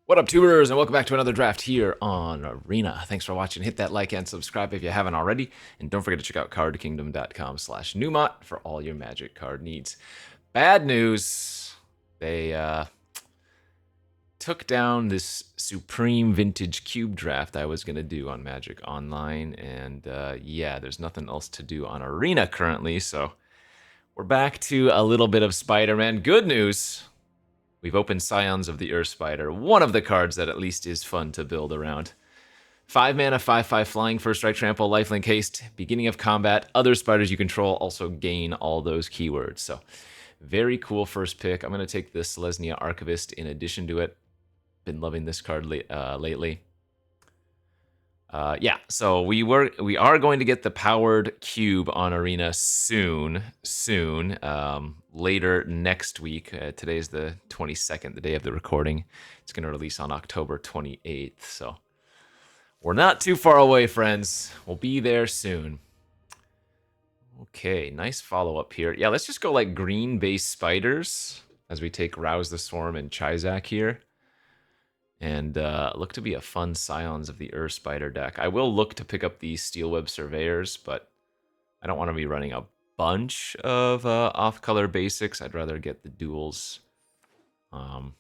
What up, tubers, and welcome back to another draft here on Arena. Thanks for watching. Hit that like and subscribe if you haven't already, and don't forget to check out cardkingdom.com/Numot for all your Magic card needs. Bad news: they took down this Supreme Vintage Cube draft I was gonna do on Magic Online, and yeah, there's nothing else to do on Arena currently, so we're back to a little bit of Spider-Man. Good news. We've opened Scions of the Earth Spider, one of the cards that at least is fun to build around. 5 mana, 5/5 flying, first strike, trample, lifelink, haste, beginning of combat. Other spiders you control also gain all those keywords. So, very cool first pick. I'm going to take the Selesnya Archivist in addition to it. Been loving this card lately. Yeah, so we are going to get the powered cube on Arena soon. Later next week. Today's the 22nd, the day of the recording. It's going to release on October 28th. So we're not too far away, friends. We'll be there soon. Okay, nice follow up here. Yeah, let's just go like green base spiders as we take Rouse the Swarm and Chizak here. And look to be a fun Scions of the Earth Spider deck. I will look to pick up the Steelweb Surveyors, but I don't want to be running a bunch of off-color basics. I'd rather get the duels and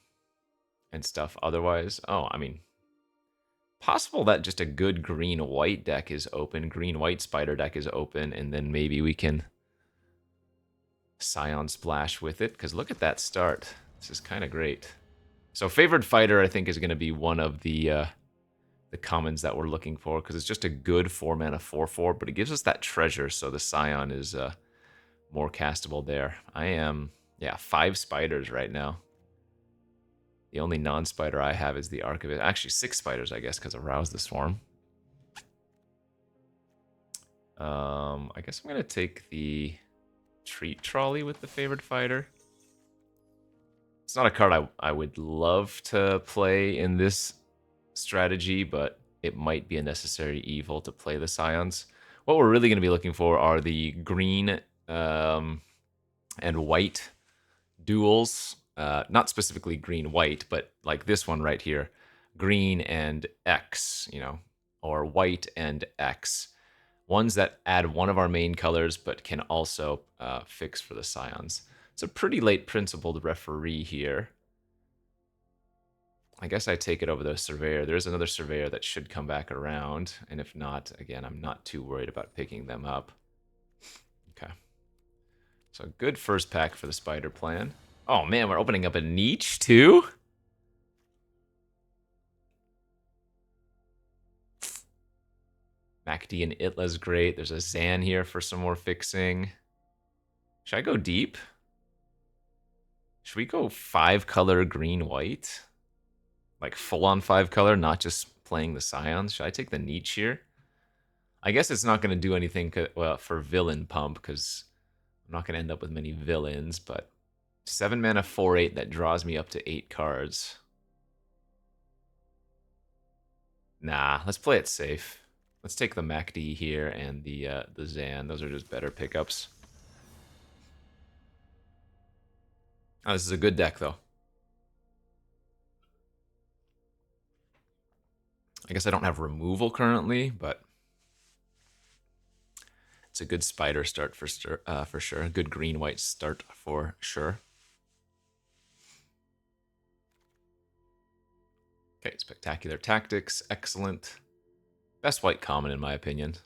stuff otherwise. Oh, I mean, possible that just a good green-white deck is open. Green-white Spider deck is open, and then maybe we can Scion Splash with it, because look at that start. This is kind of great. So favored fighter, I think, is going to be one of the commons that we're looking for, because it's just a good 4-mana 4/4, but it gives us that treasure, so the Scion is more castable there. I am, 5 spiders right now. The only non-spider I have is the Archivist. Actually, 6 spiders, I guess, because I Rouse the Swarm. I guess I'm going to take the Treat Trolley with the favored fighter. It's not a card I would love to play in this strategy, but it might be a necessary evil to play the Scions. What we're really going to be looking for are the green and white duels. Not specifically green-white, but like this one right here. Green and X, or white and X. Ones that add one of our main colors, but can also fix for the Scions. It's a pretty late principled referee here. I guess I take it over the Surveyor. There's another Surveyor that should come back around. And if not, again, I'm not too worried about picking them up. Okay. So good first pack for the Spider plan. Oh man, we're opening up a niche too? MacD and Itla's great. There's a Zan here for some more fixing. Should I go deep? Should we go 5-color green-white? Like full-on 5-color, not just playing the Scions? Should I take the niche here? I guess it's not going to do anything for villain pump, because I'm not going to end up with many villains, but 7 mana 4/8 that draws me up to 8 cards. Nah, let's play it safe. Let's take the MacD here and the Zan. Those are just better pickups. Oh, this is a good deck, though. I guess I don't have removal currently, but it's a good spider start for sure. A good green-white start for sure. Okay, Spectacular Tactics, excellent. Best white common in my opinion.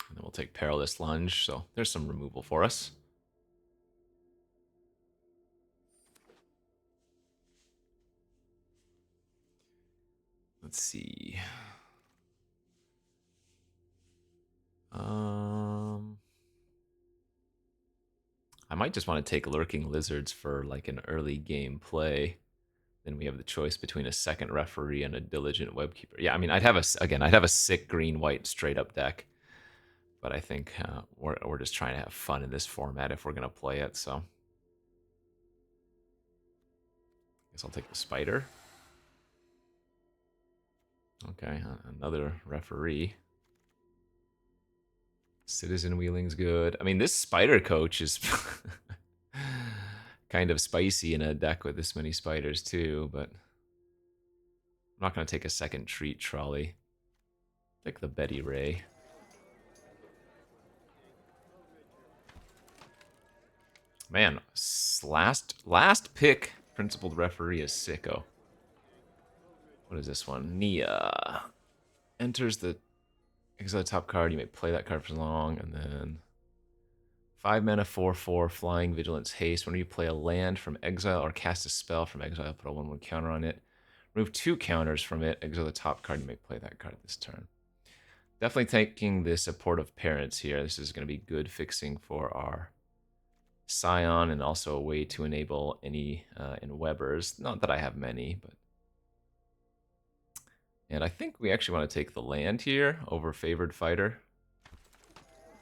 And then we'll take Perilous Lunge, so there's some removal for us. Let's see. I might just want to take Lurking Lizards for like an early game play. Then we have the choice between a second referee and a Diligent Webkeeper. Yeah, I mean, I'd have a sick green-white straight-up deck. But I think we're just trying to have fun in this format if we're going to play it, so. Guess I'll take the Spider. Okay, another referee. Citizen Wheeling's good. I mean, this Spider Coach is kind of spicy in a deck with this many spiders too, but I'm not going to take a second treat trolley. Take the Betty Ray. Man, last pick, principled referee is sicko. What is this one? Nia. Enters the exile the top card. You may play that card for long, and then 5 mana, 4/4, flying, vigilance, haste. Whenever you play a land from exile or cast a spell from exile, put a 1/1 counter on it. Remove 2 counters from it. Exile the top card. You may play that card this turn. Definitely taking the support of parents here. This is going to be good fixing for our Scion, and also a way to enable any in Weber's. Not that I have many, but. And I think we actually want to take the land here over Favored Fighter.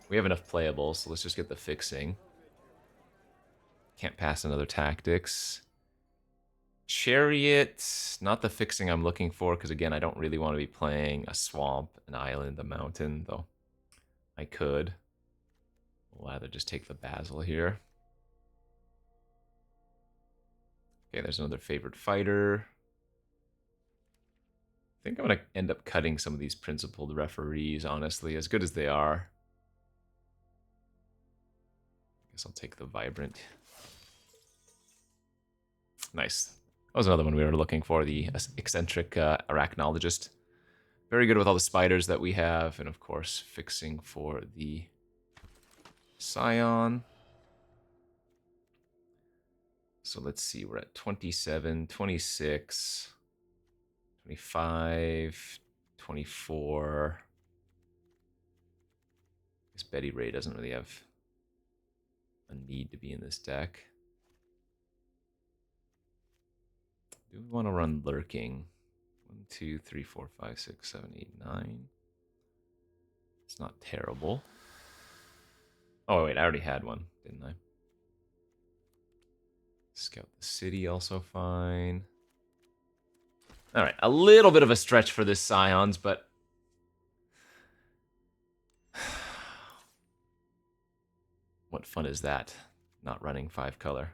We have enough playables, so let's just get the fixing. Can't pass another Tactics. Chariot, not the fixing I'm looking for, because again, I don't really want to be playing a swamp, an island, a mountain, though I could. We'll either just take the Basil here. Okay, there's another Favored Fighter. I think I'm going to end up cutting some of these principled referees, honestly, as good as they are. I guess I'll take the Vibrant. Nice. That was another one we were looking for, the eccentric arachnologist. Very good with all the spiders that we have, and of course, fixing for the Scion. So let's see, we're at 27, 26, 25, 24. I guess Betty Ray doesn't really have a need to be in this deck. Do we want to run Lurking? 1, 2, 3, 4, 5, 6, 7, 8, 9. It's not terrible. Oh, wait, I already had one, didn't I? Scout the City, also fine. All right, a little bit of a stretch for this Scions, but... what fun is that, not running 5 color?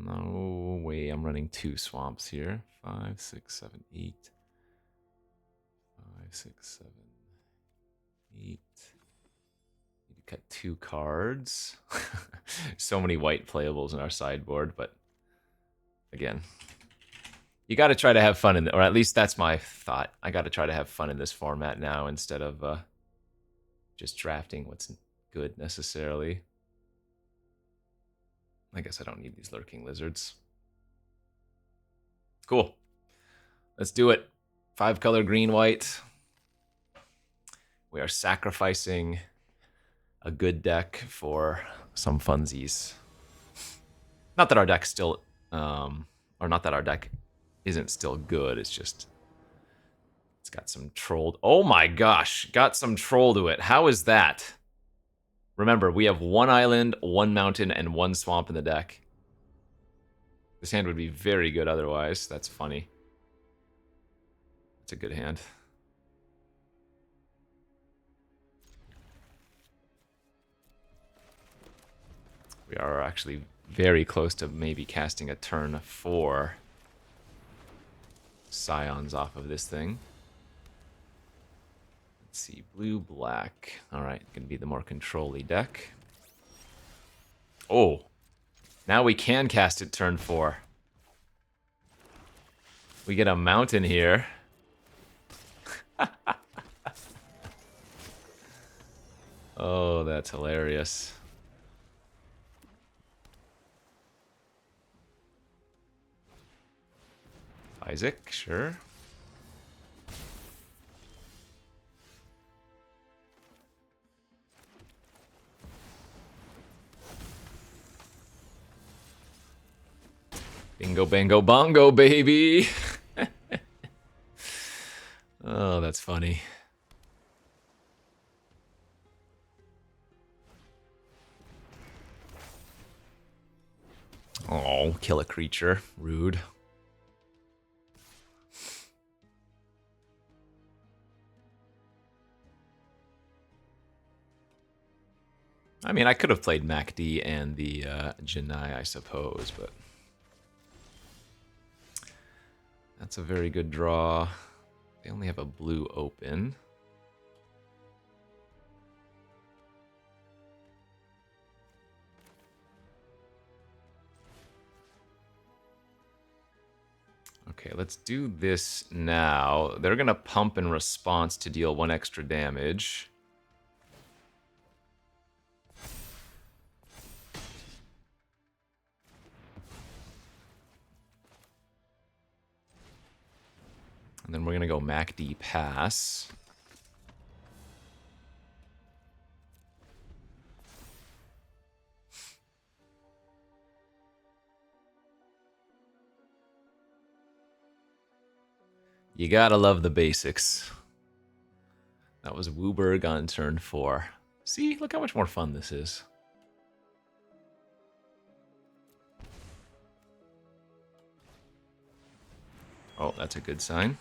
No way, I'm running 2 swamps here. 5, 6, 7, 8. 5, 6, 7, 8. Need to cut 2 cards. So many white playables in our sideboard, but again, you got to try to have fun in or at least that's my thought. I got to try to have fun in this format now instead of just drafting what's good necessarily. I guess I don't need these Lurking Lizards. Cool. Let's do it. 5 color green, white. We are sacrificing a good deck for some funsies. Not that our deck still, or not that our deck isn't still good. It's just, it's got some trolled. Oh my gosh, got some troll to it. How is that? Remember, we have 1 island, 1 mountain, and 1 swamp in the deck. This hand would be very good otherwise. That's funny. It's a good hand. We are actually very close to maybe casting a turn 4 Scions off of this thing. Let's see, blue, black. All right, gonna be the more control-y deck. Oh, now we can cast it turn 4. We get a mountain here. Oh, that's hilarious. Isaac, sure. Bingo, bango, bongo, baby. Oh, that's funny. Oh, kill a creature. Rude. I mean, I could have played MacD and the Janai, I suppose, but That's a very good draw. They only have a blue open. Okay, let's do this now. They're going to pump in response to deal 1 extra damage. And then we're going to go MacD pass. You gotta love the basics. That was Wooburg on turn 4. See, look how much more fun this is. Oh, that's a good sign.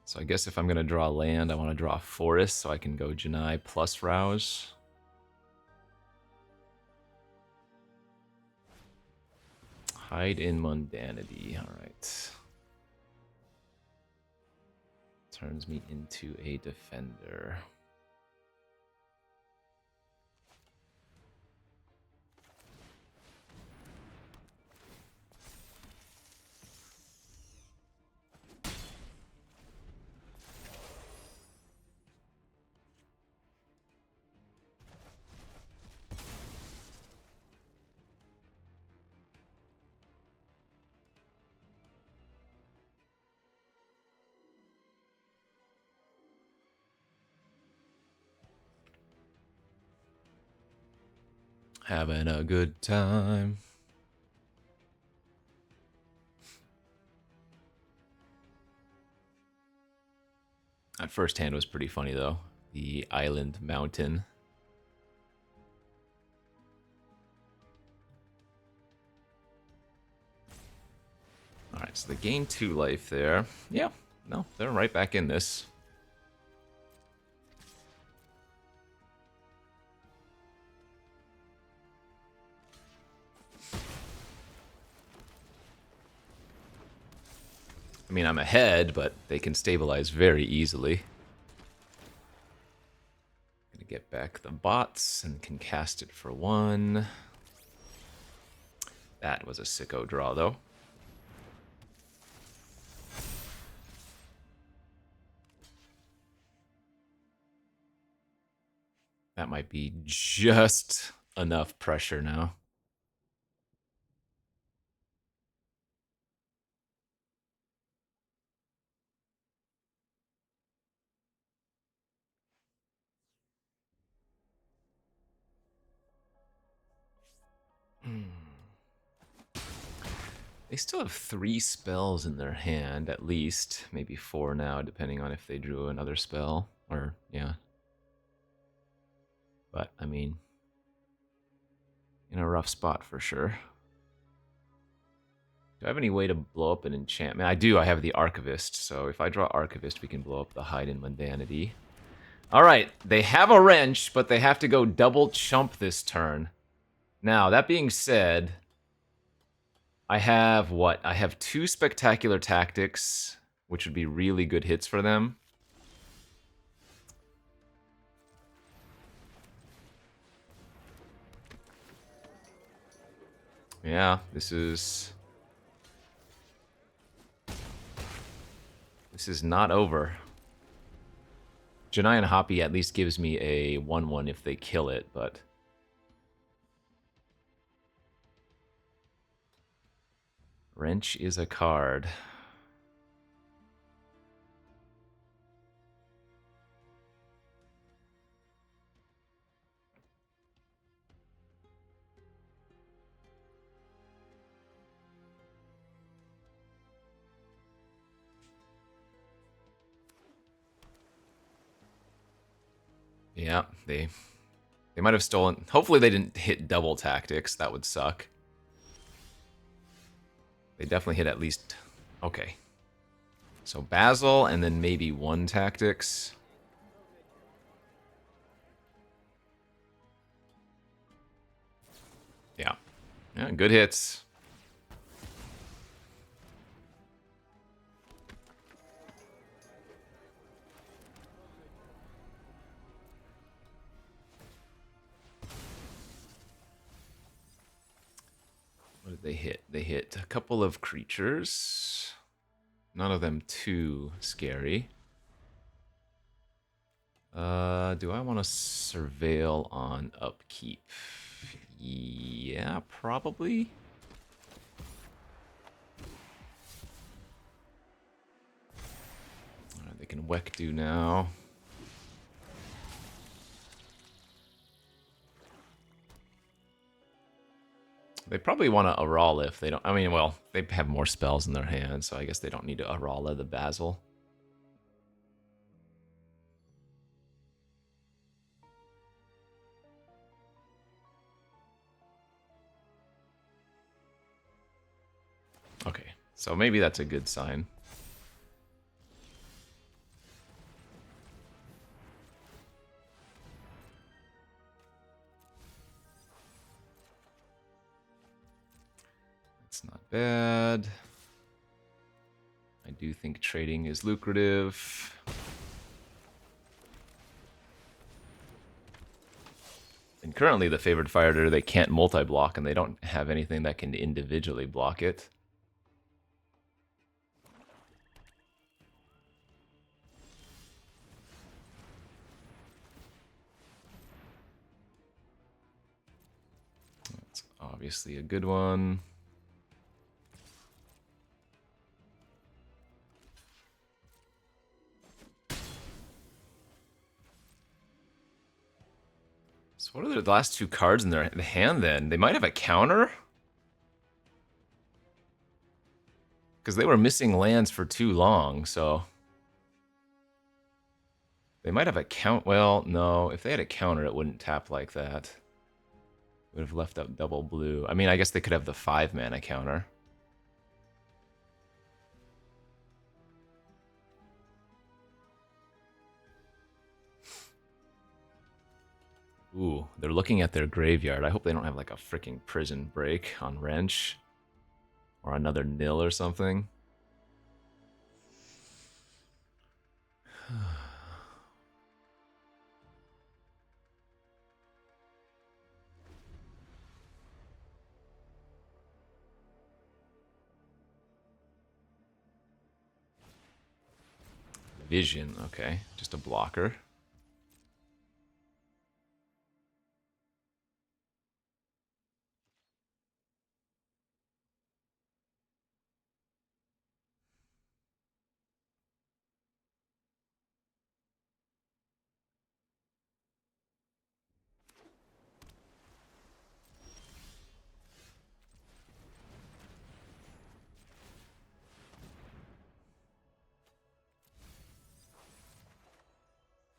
So I guess if I'm going to draw land, I want to draw a forest so I can go Janai plus Rouse. Hide in Mundanity. All right. Turns me into a defender. Having a good time. That first hand was pretty funny, though. The island mountain. Alright, so they gain 2 life there. Yeah, no, they're right back in this. I mean, I'm ahead, but they can stabilize very easily. Gonna get back the bots and can cast it for 1. That was a sicko draw, though. That might be just enough pressure now. They still have 3 spells in their hand, at least. Maybe 4 now, depending on if they drew another spell. Or, yeah. But, I mean, in a rough spot for sure. Do I have any way to blow up an enchantment? I do, I have the Archivist. So if I draw Archivist, we can blow up the Hide in Mundanity. Alright, they have a wrench, but they have to go double chump this turn. Now, that being said, I have what? I have 2 Spectacular Tactics, which would be really good hits for them. Yeah, this is not over. Janai and Hoppy at least gives me a 1/1 if they kill it, but Wrench is a card. Yeah, they might have stolen. Hopefully they didn't hit double tactics. That would suck. They definitely hit at least. Okay. So Basil and then maybe one Tactics. Yeah. Yeah, good hits. What did they hit? They hit a couple of creatures. None of them too scary. Do I want to surveil on upkeep? Yeah, probably. Alright, they can Wek-Do now. They probably want to Arala if they don't. I mean, well, they have more spells in their hand, so I guess they don't need to Arala the Basil. Okay, so maybe that's a good sign. It's not bad. I do think trading is lucrative. And currently the favored fighter, they can't multi-block, and they don't have anything that can individually block it. That's obviously a good one. So what are the last two cards in their hand then? They might have a counter? Because they were missing lands for too long, so... They might have a count. Well, no. If they had a counter, it wouldn't tap like that. Would have left up double blue. I mean, I guess they could have the 5-mana counter. Ooh, they're looking at their graveyard. I hope they don't have like a freaking prison break on Wrench. Or another nil or something. Vision, okay. Just a blocker.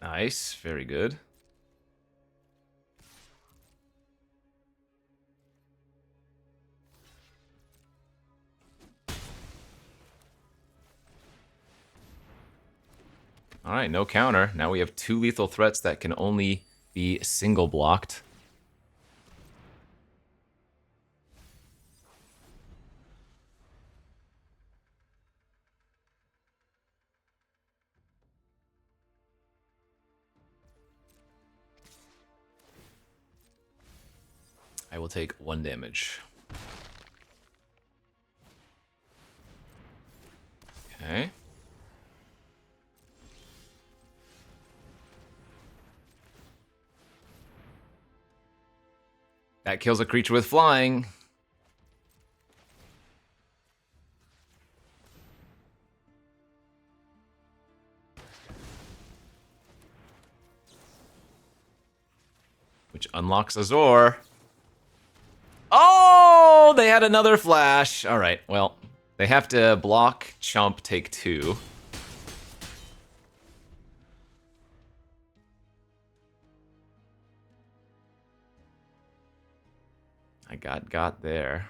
Nice, very good. Alright, no counter. Now we have 2 lethal threats that can only be single blocked. I will take 1 damage. Okay. That kills a creature with flying. Which unlocks Azor. Oh, they had another flash. All right, well, they have to block, chump, take 2. I got there.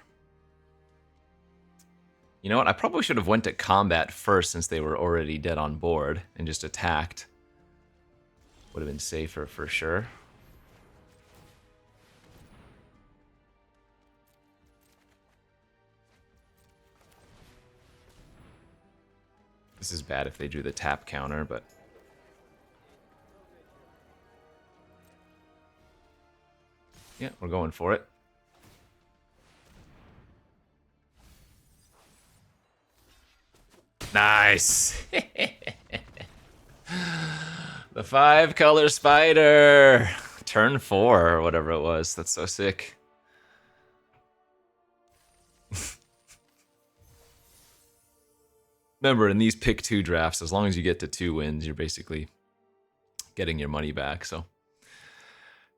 You know what? I probably should have went to combat first since they were already dead on board and just attacked. Would have been safer for sure. This is bad if they drew the tap counter, but... yeah, we're going for it. Nice! The 5-color spider! Turn 4, or whatever it was. That's so sick. Remember, in these pick 2 drafts, as long as you get to 2 wins, you're basically getting your money back, so...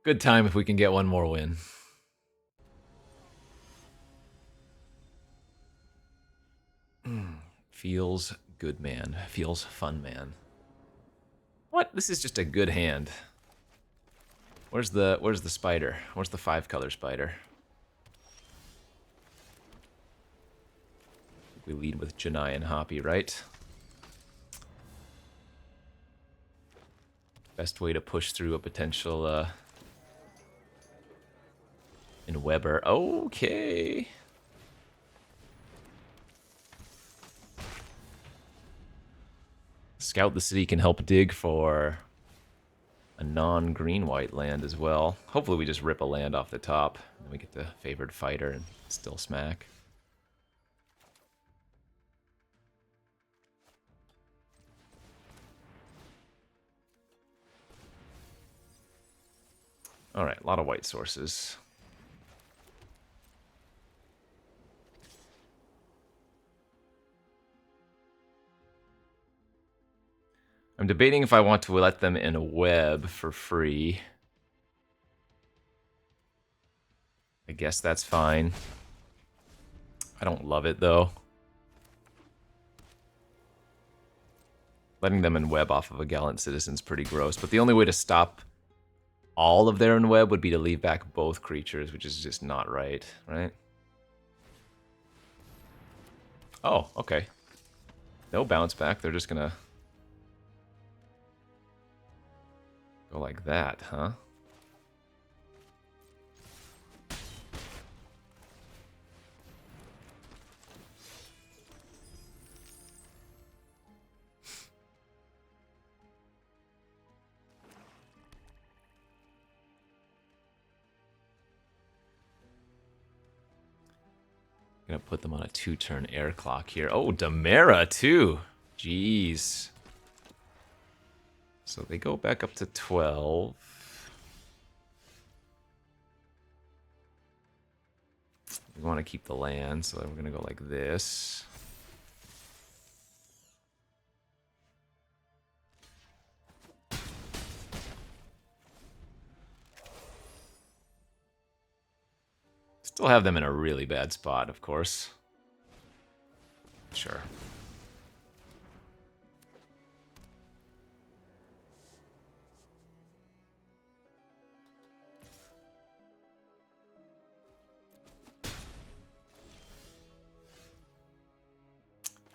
good time if we can get one more win. Feels good, man. Feels fun, man. What? This is just a good hand. Where's the spider? Where's the 5-color spider? We lead with Janai and Hoppy, right? Best way to push through a potential in Weber. Okay. Scout the City can help dig for a non-green-white land as well. Hopefully we just rip a land off the top, and we get the favored fighter and still smack. Alright, a lot of white sources. I'm debating if I want to let them in a web for free. I guess that's fine. I don't love it, though. Letting them in web off of a Gallant Citizen's pretty gross, but the only way to stop all of their in web would be to leave back both creatures, which is just not right, right? Oh, okay. No bounce back, they're just gonna go like that, huh? Gonna put them on a 2-turn air clock here. Oh, Damera too. Jeez. So they go back up to 12. We want to keep the land, so we're gonna go like this. Still have them in a really bad spot, of course. Sure.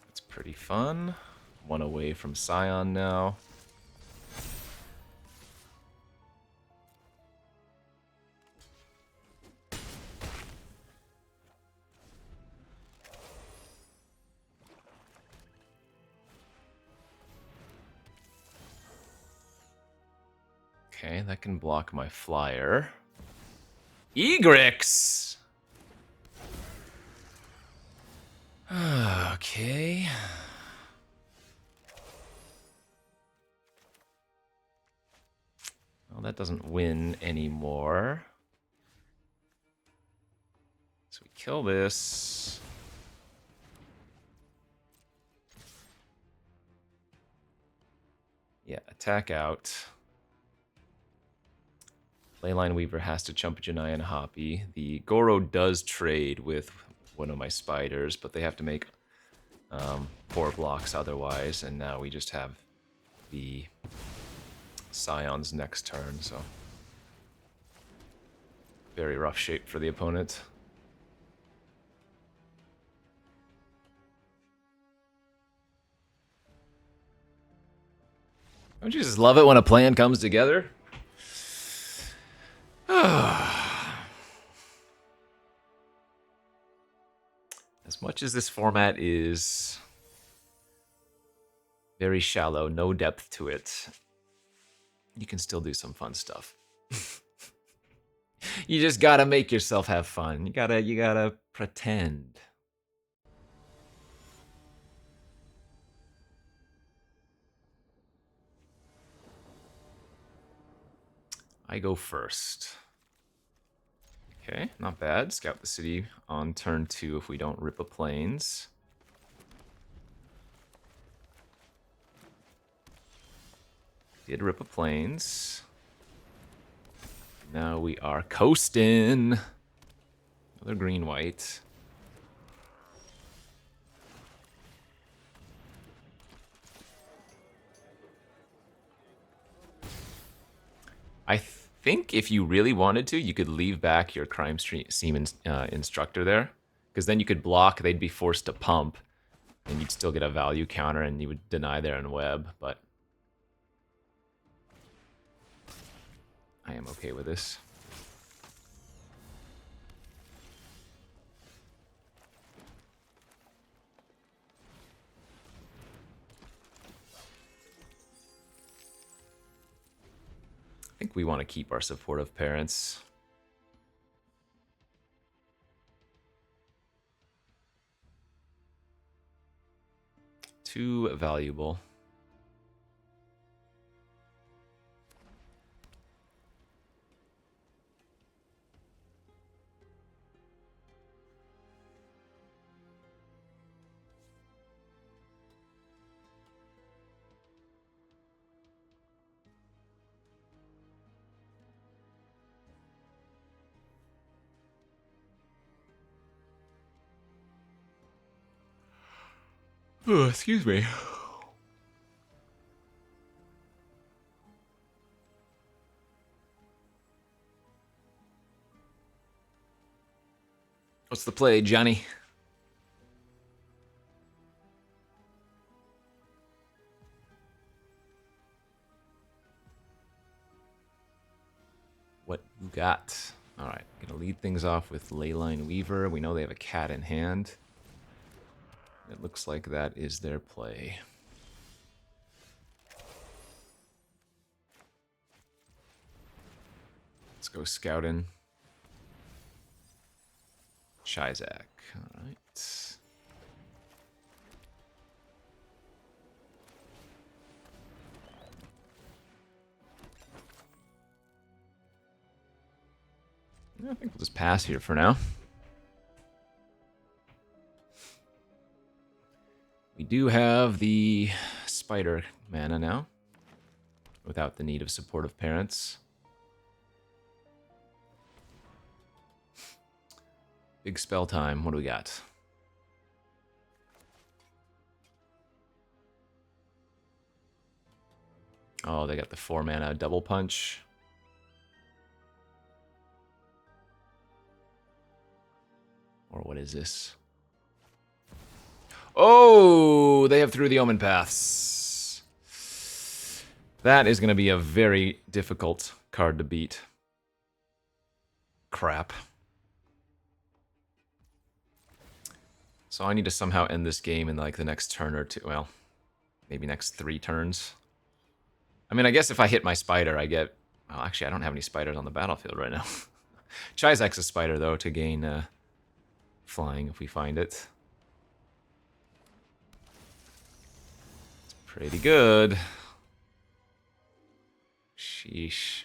That's pretty fun. One away from Scion now. Okay, that can block my flyer. Egrix! Okay. Well, that doesn't win anymore. So we kill this. Yeah, attack out. Leyline Weaver has to chump Janai and Hoppy. The Goro does trade with one of my spiders, but they have to make 4 blocks otherwise, and now we just have the Scions next turn, so very rough shape for the opponent. Don't you just love it when a plan comes together? As much as this format is very shallow, no depth to it, you can still do some fun stuff. You just gotta make yourself have fun. You gotta pretend. I go first. Okay, not bad. Scout the city on turn 2 if we don't rip a plains. Did rip a plains. Now we are coasting. Another green-white. I think if you really wanted to, you could leave back your crime scene instructor there, because then you could block. They'd be forced to pump, and you'd still get a value counter, and you would deny their own web. But I am okay with this. I think we want to keep our supportive parents. Too valuable. Oh, excuse me. What's the play, Johnny? What you got? All right, gonna lead things off with Leyline Weaver. We know they have a cat in hand. It looks like that is their play. Let's go scouting. Shizak. All right. I think we'll just pass here for now. We do have the spider mana now, without the need of supportive parents. Big spell time. What do we got? Oh, they got the 4 mana double punch. Or what is this? Oh, they have through the Omenpaths. That is going to be a very difficult card to beat. Crap. So I need to somehow end this game in like the next turn or two. Well, maybe next 3 turns. I mean, I guess if I hit my spider, I get... Well, actually, I don't have any spiders on the battlefield right now. Chizak's a spider, though, to gain flying if we find it. It's pretty good. Sheesh.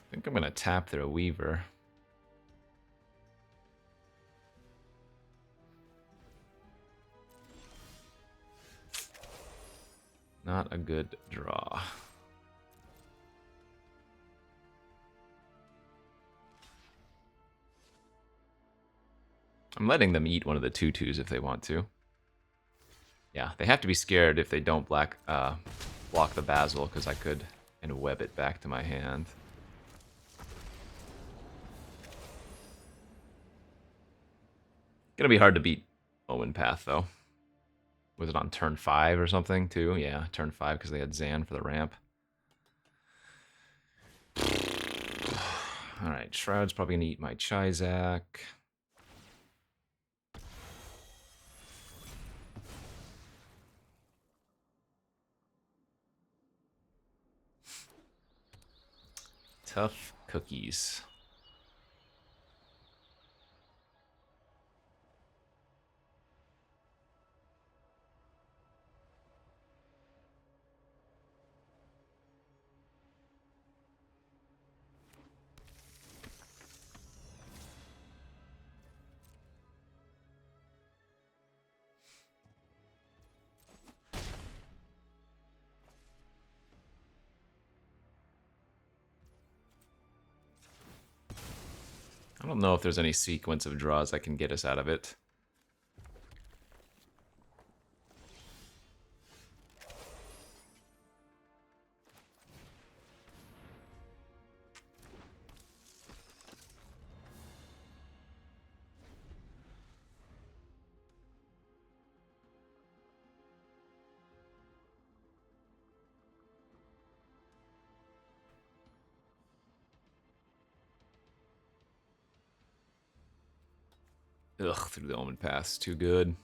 I think I'm going to tap their Weaver. Not a good draw. I'm letting them eat one of the 2/2s if they want to. Yeah, they have to be scared if they don't block the Basil, because I could kind of web it back to my hand. Gonna be hard to beat Omenpath, though. Was it on turn 5 or something, too? Yeah, turn 5, because they had Zan for the ramp. Alright, Shroud's probably gonna eat my Chizak. Tough cookies. I don't know if there's any sequence of draws that can get us out of it. Ugh, through the Omenpaths, too good.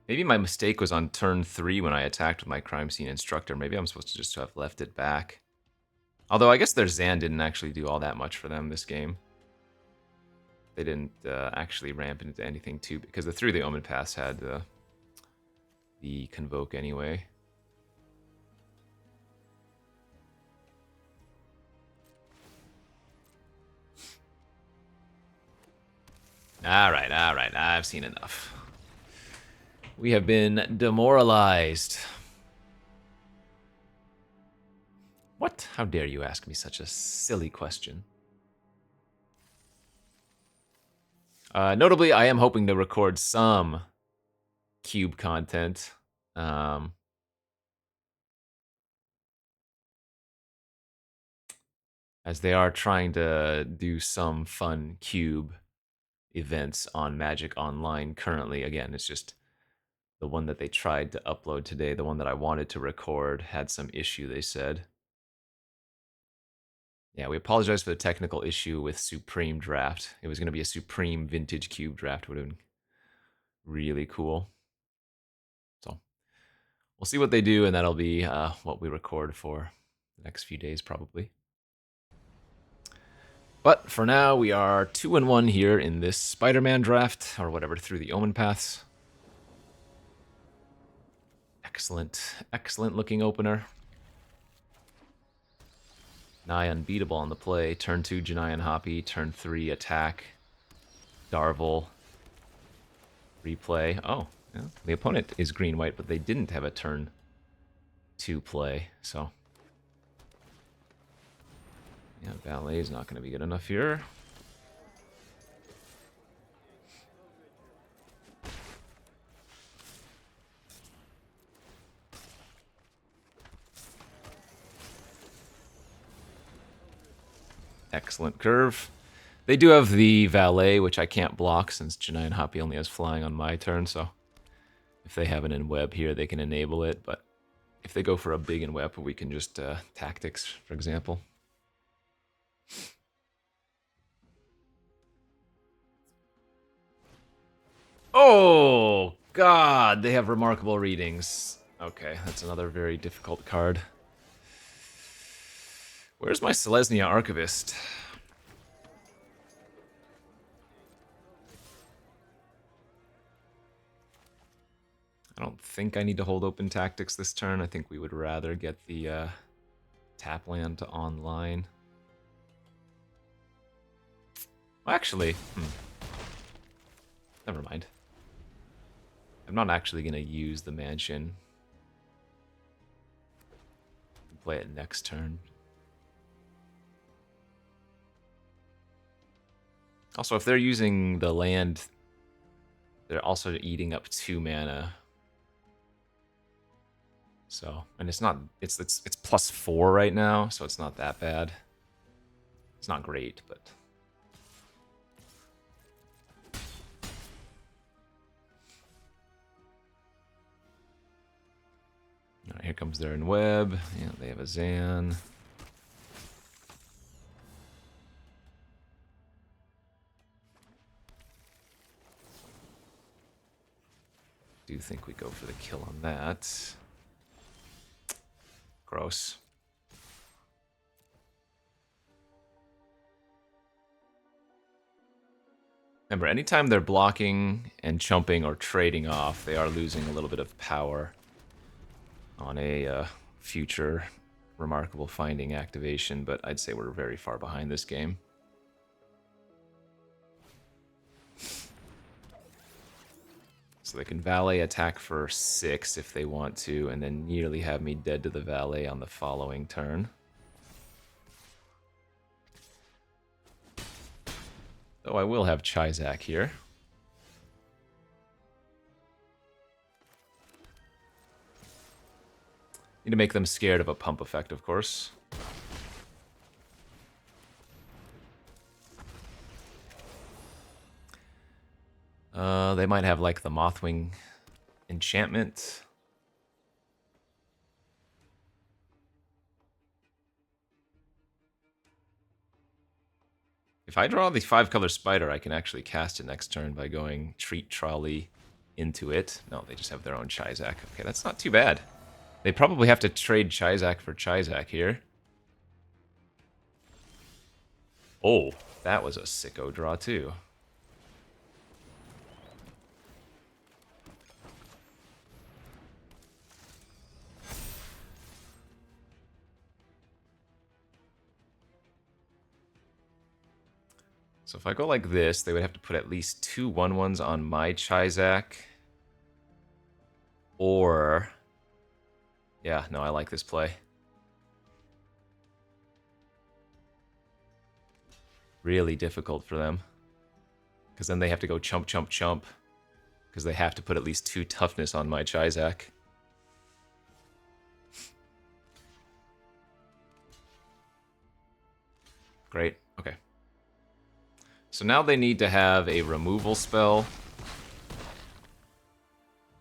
Maybe my mistake was on turn 3 when I attacked with my Crime Scene Instructor. Maybe I'm supposed to just have left it back. Although I guess their Zan didn't actually do all that much for them this game. They didn't actually ramp into anything too, because the Through the Omenpaths had the Convoke anyway. Alright, I've seen enough. We have been demoralized. What? How dare you ask me such a silly question? Notably, I am hoping to record some cube content. As they are trying to do some fun cube events on Magic Online currently. Again, it's just the one that they tried to upload today, the one that I wanted to record, had some issue, they said. Yeah, we apologize for the technical issue with Supreme Draft. It was going to be a Supreme Vintage Cube Draft. Would have been really cool. So we'll see what they do, and that'll be what we record for the next few days, probably. But for now, we are 2-1 here in this Spider-Man draft, or whatever, through the Omenpaths. Excellent, excellent looking opener. Nigh unbeatable on the play. Turn 2, Janai and Hoppy. Turn 3, attack. Darvel. Replay. Oh, yeah. The opponent is green-white, but they didn't have a turn 2 play, so... yeah, Valet is not going to be good enough here. Excellent curve. They do have the Valet, which I can't block since Janai and Hoppy only has flying on my turn, so if they have an in-web here, they can enable it, but if they go for a big in-web, we can just tactics, for example. Oh, God, they have remarkable readings. Okay, that's another very difficult card. Where's my Selesnya Archivist? I don't think I need to hold open tactics this turn. I think we would rather get the tap land to online. Well, actually, never mind. I'm not actually going to use the mansion. Play it next turn. Also, if they're using the land, they're also eating up 2 mana. So, and it's not, it's +4 right now, so it's not that bad. It's not great, but... Alright, here comes their web. Yeah, they have a Zan. Do think we go for the kill on that. Gross. Remember, anytime they're blocking and chumping or trading off, they are losing a little bit of power on a future remarkable finding activation, but I'd say we're very far behind this game. So they can valet attack for 6 if they want to, and then nearly have me dead to the valet on the following turn. Though I will have Chizak here. Need to make them scared of a pump effect, of course. They might have, like, the Mothwing enchantment. If I draw the 5-color spider, I can actually cast it next turn by going Treat Trolley into it. No, they just have their own Chizak. Okay, that's not too bad. They probably have to trade Chizak for Chizak here. Oh, that was a sicko draw, too. So if I go like this, they would have to put at least 2 1/1s on my Chizak. Or... yeah, no, I like this play. Really difficult for them. Because then they have to go chump, chump, chump. Because they have to put at least 2 toughness on my Chizak. Great, okay. So now they need to have a removal spell.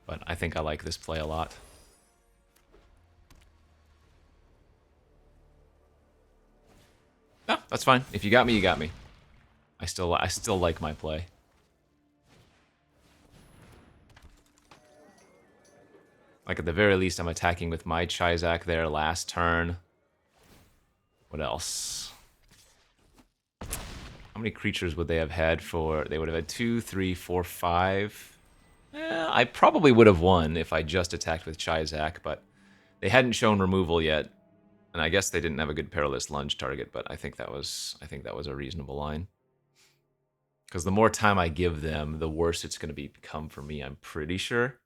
But I think I like this play a lot. No, that's fine. If you got me, you got me. I still like my play. Like, at the very least, I'm attacking with my Chizak there last turn. What else? How many creatures would they have had for... they would have had 2, 3, 4, 5. I probably would have won if I just attacked with Chizak, but they hadn't shown removal yet. And I guess they didn't have a good Perilous Lunge target, but I think that was a reasonable line. Because the more time I give them, the worse it's going to become for me, I'm pretty sure.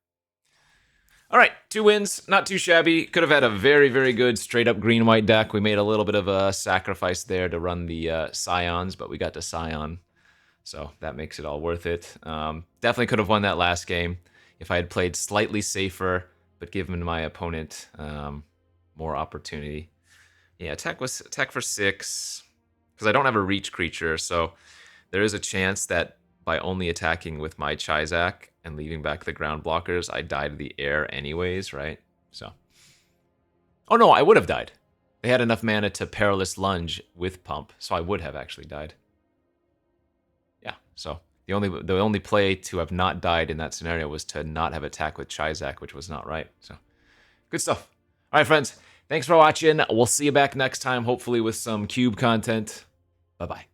All right, 2 wins, not too shabby. Could have had a very, very good straight-up green-white deck. We made a little bit of a sacrifice there to run the Scions, but we got to Scion, so that makes it all worth it. Definitely could have won that last game if I had played slightly safer, but given my opponent more opportunity. Yeah, attack for 6, because I don't have a reach creature, so there is a chance that by only attacking with my Chizak and leaving back the ground blockers, I die to the air anyways, right? So, oh no, I would have died. They had enough mana to Perilous Lunge with Pump, so I would have actually died. Yeah, so the only play to have not died in that scenario was to not have attack with Chizak, which was not right. So, good stuff. All right, friends, thanks for watching. We'll see you back next time, hopefully with some cube content. Bye-bye.